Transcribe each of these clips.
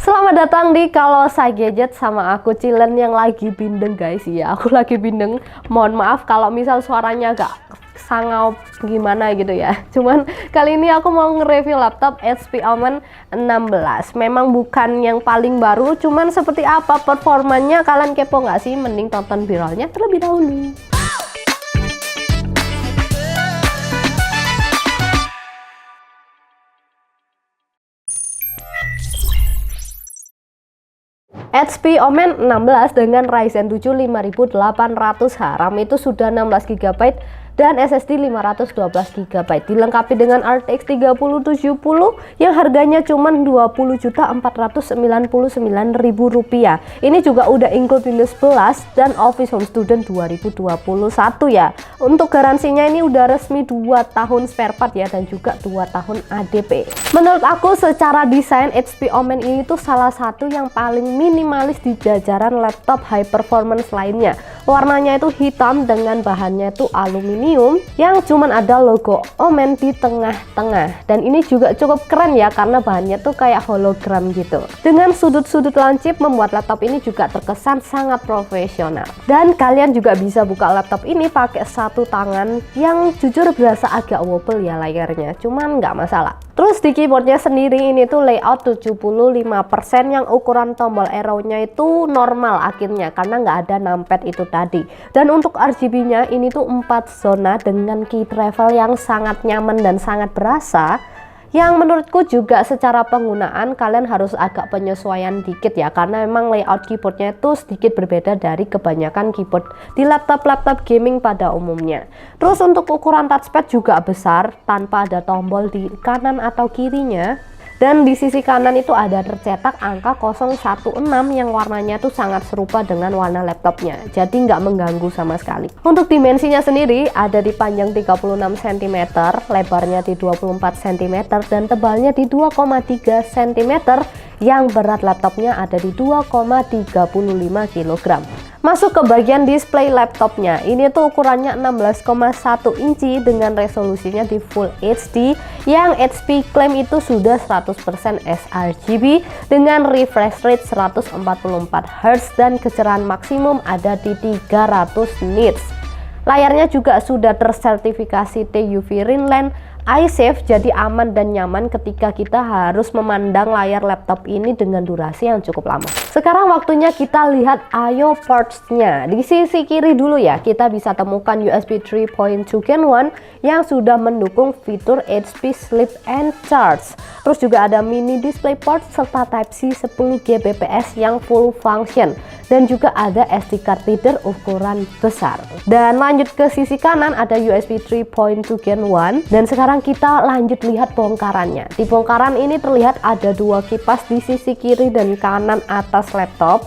Selamat datang di Kalosa Gadget sama aku Cilen yang lagi bindeng guys ya. Aku lagi bindeng. Mohon maaf kalau misal suaranya agak sangau gimana gitu ya. Cuman kali ini aku mau nge-review laptop HP Omen 16. Memang bukan yang paling baru, cuman seperti apa performanya kalian kepo nggak sih? Mending tonton viralnya terlebih dahulu. HP Omen 16 dengan Ryzen 7 5800H, RAM itu sudah 16GB dan SSD 512GB, dilengkapi dengan RTX 3070 yang harganya cuma Rp20.499.000. Ini juga udah include Windows 11 dan Office Home Student 2021 ya. Untuk garansinya ini udah resmi 2 tahun spare part ya, dan juga 2 tahun ADP. Menurut aku secara desain HP Omen ini tuh salah satu yang paling minimalis di jajaran laptop high performance lainnya. Warnanya itu hitam dengan bahannya itu aluminium yang cuman ada logo Omen di tengah-tengah, dan ini juga cukup keren ya karena bahannya tuh kayak hologram gitu. Dengan sudut-sudut lancip membuat laptop ini juga terkesan sangat profesional, dan kalian juga bisa buka laptop ini pakai satu tangan yang jujur berasa agak wobble ya layarnya, cuman nggak masalah. Terus di keyboardnya sendiri ini tuh layout 75% yang ukuran tombol arrow-nya itu normal akhirnya karena nggak ada numpad itu tadi. Dan untuk RGB-nya ini tuh 4 zona dengan key travel yang sangat nyaman dan sangat berasa. Yang menurutku juga secara penggunaan kalian harus agak penyesuaian dikit ya, karena memang layout keyboardnya itu sedikit berbeda dari kebanyakan keyboard di laptop-laptop gaming pada umumnya. Terus untuk ukuran touchpad juga besar tanpa ada tombol di kanan atau kirinya. Dan di sisi kanan itu ada tercetak angka 016 yang warnanya tuh sangat serupa dengan warna laptopnya, jadi nggak mengganggu sama sekali. Untuk dimensinya sendiri ada di panjang 36 cm, lebarnya di 24 cm, dan tebalnya di 2,3 cm, yang berat laptopnya ada di 2,35 kg. Masuk ke bagian display laptopnya, ini tuh ukurannya 16,1 inci dengan resolusinya di Full HD yang HP klaim itu sudah 100% sRGB dengan refresh rate 144Hz dan kecerahan maksimum ada di 300 nits. Layarnya juga sudah tersertifikasi TUV Rinland iSafe, jadi aman dan nyaman ketika kita harus memandang layar laptop ini dengan durasi yang cukup lama. Sekarang waktunya kita lihat I/O ports-nya. Di sisi kiri dulu ya, kita bisa temukan USB 3.2 Gen 1 yang sudah mendukung fitur HP Sleep and Charge. Terus juga ada mini display port serta Type-C 10Gbps yang full function, dan juga ada SD card reader ukuran besar. Dan lanjut ke sisi kanan ada USB 3.2 Gen 1, dan sekarang kita lanjut lihat bongkarannya. Di bongkaran ini terlihat ada 2 kipas di sisi kiri dan kanan atas laptop.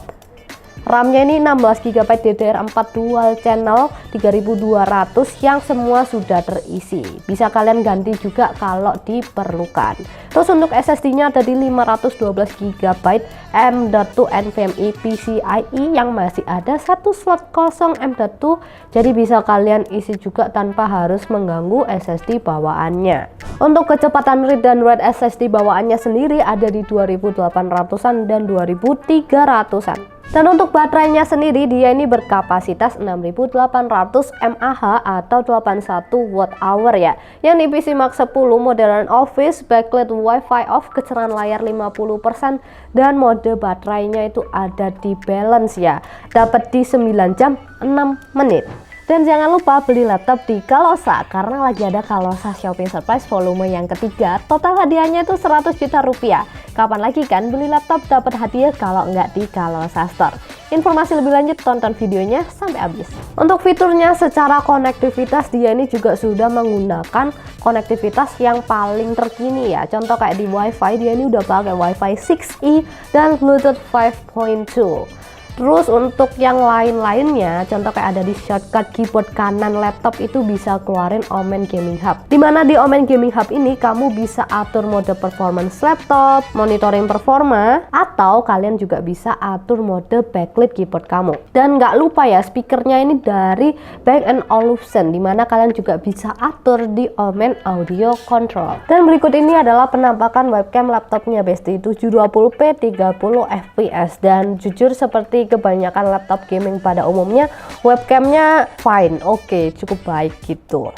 RAM-nya ini 16GB DDR4 dual channel 3200 yang semua sudah terisi. Bisa kalian ganti juga kalau diperlukan. Terus untuk SSD-nya ada di 512GB M.2 NVMe PCIe yang masih ada satu slot kosong M.2, jadi bisa kalian isi juga tanpa harus mengganggu SSD bawaannya. Untuk kecepatan read dan write SSD bawaannya sendiri ada di 2800-an dan 2300-an. Dan untuk baterainya sendiri dia ini berkapasitas 6800 mAh atau 81 Wh ya. Yang di PC Max 10 Modern Office, backlit Wi-Fi off, kecerahan layar 50%, dan mode baterainya itu ada di balance ya. Dapat di 9 jam 6 menit. Dan jangan lupa beli laptop di Kalosa karena lagi ada Kalosa Shopping Surprise volume yang ketiga. Total hadiahnya itu 100 juta rupiah. Kapan lagi kan beli laptop dapat hadiah kalau nggak di Kalosa Store? Informasi lebih lanjut tonton videonya sampai habis. Untuk fiturnya secara konektivitas dia ini juga sudah menggunakan konektivitas yang paling terkini ya. Contoh kayak di Wi-Fi dia ini udah pakai Wi-Fi 6E dan Bluetooth 5.2. Terus untuk yang lain-lainnya, contoh kayak ada di shortcut keyboard kanan laptop itu bisa keluarin Omen Gaming Hub. Dimana di Omen Gaming Hub ini kamu bisa atur mode performance laptop, monitoring performa, atau kalian juga bisa atur mode backlit keyboard kamu. Dan nggak lupa ya, speakernya ini dari Bang & Olufsen, dimana kalian juga bisa atur di Omen Audio Control. Dan berikut ini adalah penampakan webcam laptopnya Besti, 720p 30 fps. Dan jujur seperti kebanyakan laptop gaming pada umumnya, webcamnya fine, oke, cukup baik gitu,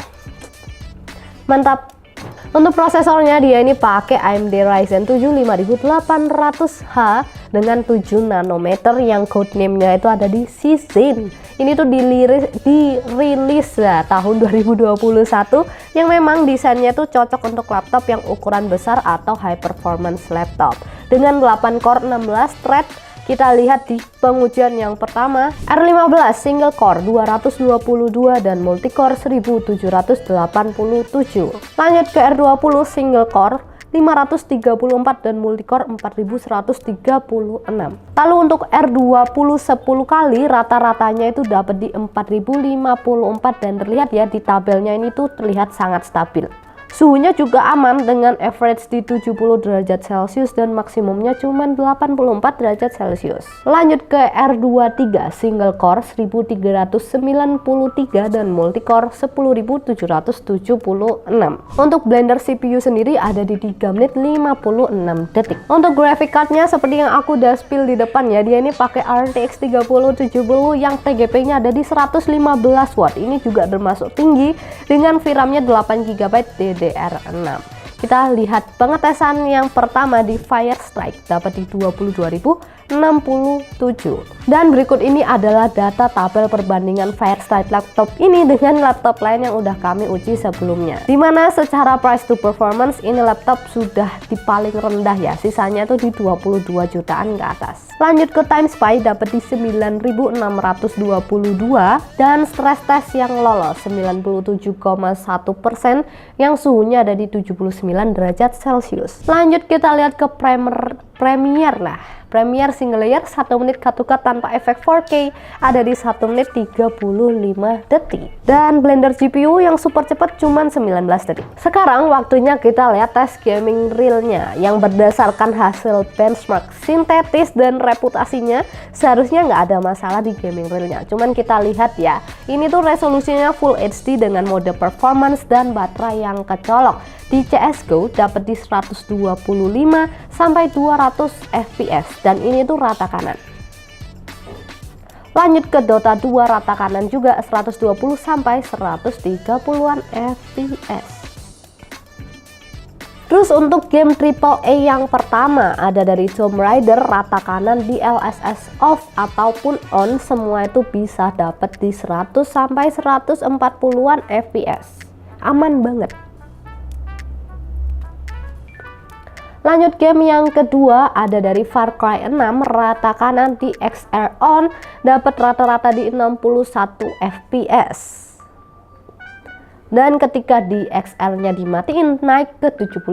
mantap. Untuk prosesornya dia ini pakai AMD Ryzen 7 5800H dengan 7 nanometer yang codename-nya itu ada di Cizen. Ini tuh dirilis ya tahun 2021, yang memang desainnya tuh cocok untuk laptop yang ukuran besar atau high performance laptop. Dengan 8 core 16 thread. Kita lihat di pengujian yang pertama, R15 single core 222 dan multicore 1787. Lanjut ke R20 single core 534 dan multicore 4136. Lalu untuk R20 10 kali rata-ratanya itu dapat di 4054 dan terlihat ya di tabelnya ini tuh terlihat sangat stabil. Suhunya juga aman dengan average di 70 derajat Celcius dan maksimumnya cuma 84 derajat Celcius. Lanjut ke R23 single core 1393 dan multicore 10776. Untuk blender CPU sendiri ada di 3 menit 56 detik. Untuk graphic cardnya seperti yang aku udah spill di depan ya, dia ini pakai RTX 3070 yang TGP-nya ada di 115 watt. Ini juga termasuk tinggi dengan VRAM-nya 8GB DDR6. Kita lihat pengetesan yang pertama di Firestrike dapat di 22.067. Dan berikut ini adalah data tabel perbandingan Firestrike laptop ini dengan laptop lain yang udah kami uji sebelumnya. Dimana secara price to performance ini laptop sudah di paling rendah ya, sisanya tuh di 22 jutaan ke atas. Lanjut ke Time Spy dapat di 9.622 dan stress test yang lolos 97,1% yang suhunya ada di 79 derajat Celcius. Lanjut kita lihat ke Premiere lah. Premiere single layer 1 menit cut-to-cut tanpa efek 4K ada di 1 menit 35 detik. Dan Blender GPU yang super cepat cuman 19 detik. Sekarang waktunya kita lihat tes gaming realnya yang berdasarkan hasil benchmark sintetis dan reputasinya seharusnya nggak ada masalah di gaming realnya. Cuman kita lihat ya, ini tuh resolusinya Full HD dengan mode performance dan baterai yang kecolok. Di CSGO dapat di 125 sampai 200 fps dan ini tuh rata kanan. Lanjut ke Dota 2 rata kanan juga 120 sampai 130-an fps. Terus untuk game AAA yang pertama ada dari Tomb Raider rata kanan di LSS off ataupun on, semua itu bisa dapat di 100 sampai 140-an fps. Aman banget. Lanjut game yang kedua ada dari Far Cry 6 rata kanan di XR on dapat rata-rata di 61 fps. Dan ketika di XL-nya dimatiin naik ke 75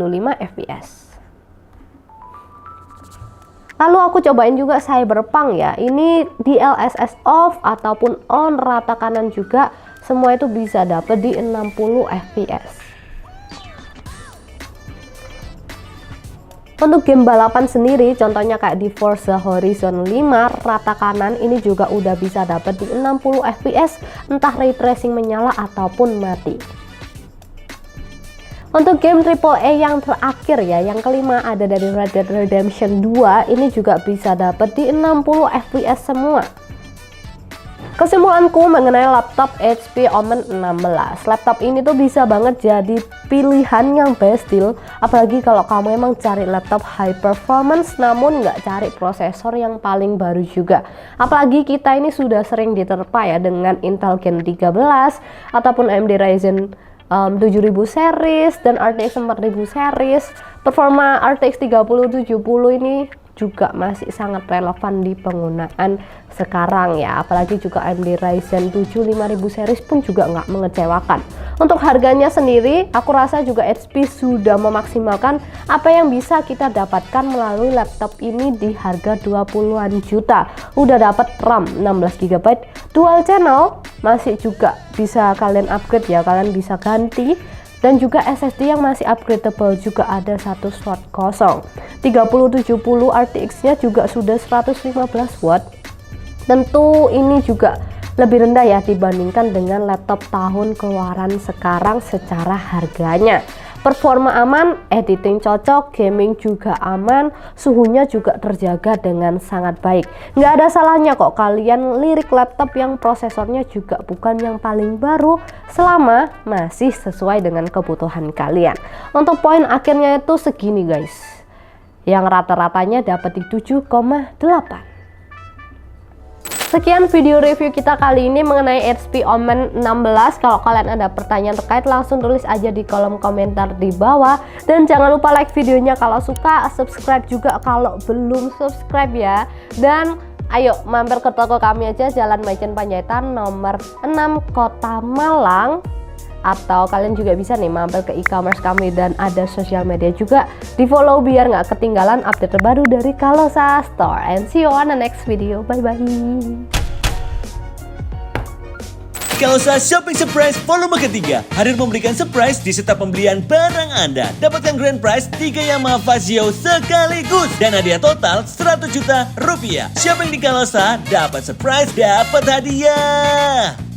fps. Lalu aku cobain juga Cyberpunk ya. Ini di LSS off ataupun on rata kanan juga, semua itu bisa dapat di 60 fps. Untuk game balapan sendiri, contohnya kayak di Forza Horizon 5 rata kanan ini juga udah bisa dapat di 60 fps, entah ray tracing menyala ataupun mati. Untuk game AAA yang terakhir ya, yang kelima ada dari Red Dead Redemption 2, ini juga bisa dapat di 60 fps semua. Kesimpulanku mengenai laptop HP Omen 16, laptop ini tuh bisa banget jadi pilihan yang best deal, apalagi kalau kamu emang cari laptop high performance namun nggak cari prosesor yang paling baru juga. Apalagi kita ini sudah sering diterpa ya dengan Intel Gen 13 ataupun AMD Ryzen 7000 series dan RTX 4000 series. Performa RTX 3070 ini juga masih sangat relevan di penggunaan sekarang ya, apalagi juga AMD Ryzen 7 5000 series pun juga nggak mengecewakan. Untuk harganya sendiri aku rasa juga HP sudah memaksimalkan apa yang bisa kita dapatkan melalui laptop ini di harga 20-an juta. Udah dapat RAM 16GB, dual channel, masih juga bisa kalian upgrade ya, kalian bisa ganti, dan juga SSD yang masih upgradable juga ada satu slot kosong. 3070 RTX nya juga sudah 115 watt. Tentu ini juga lebih rendah ya dibandingkan dengan laptop tahun keluaran sekarang secara harganya. Performa aman, editing cocok, gaming juga aman, suhunya juga terjaga dengan sangat baik. Nggak ada salahnya kok kalian lirik laptop yang prosesornya juga bukan yang paling baru, selama masih sesuai dengan kebutuhan kalian. Untuk poin akhirnya itu segini guys, yang rata-ratanya dapat di 7,8. Sekian video review kita kali ini mengenai HP Omen 16. Kalau kalian ada pertanyaan terkait, langsung tulis aja di kolom komentar di bawah. Dan jangan lupa like videonya kalau suka, subscribe juga kalau belum subscribe ya. Dan ayo mampir ke toko kami aja, Jalan Maijen Panjaitan nomor 6 Kota Malang. Atau kalian juga bisa nih mampir ke e-commerce kami dan ada sosial media juga, di follow biar nggak ketinggalan update terbaru dari Kalosa Store. And see you on the next video, bye bye. Kalosa Shopping Surprise volume ketiga hadir memberikan surprise di setiap pembelian barang Anda. Dapatkan grand prize 3 Yamaha Fazio sekaligus dan hadiah total 100 juta rupiah. Shopping di Kalosa, dapat surprise, dapat hadiah.